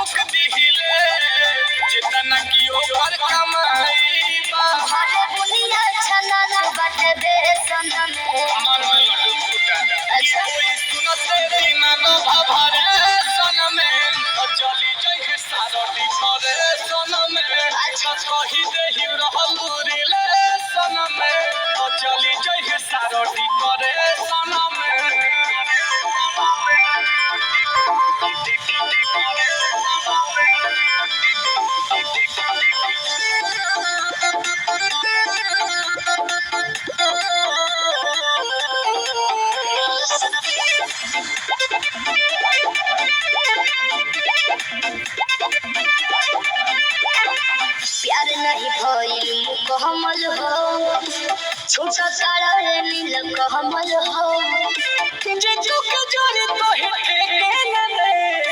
ठोक दिहिले जितना की ओकर कमाई बा हरे बुनिया छनन बाटे बेसन में मन अच्छा कोई सुनते दिमाग भभरे सन में चली जाई सारटी परे सन में कही देहि रहल रिले सन में चली जाई सारटी परे सन में प्यार नहीं भइल मुकम्मल हो छोटा तारा नील कमल हो जे चुक जोरे तो है ठेके न दे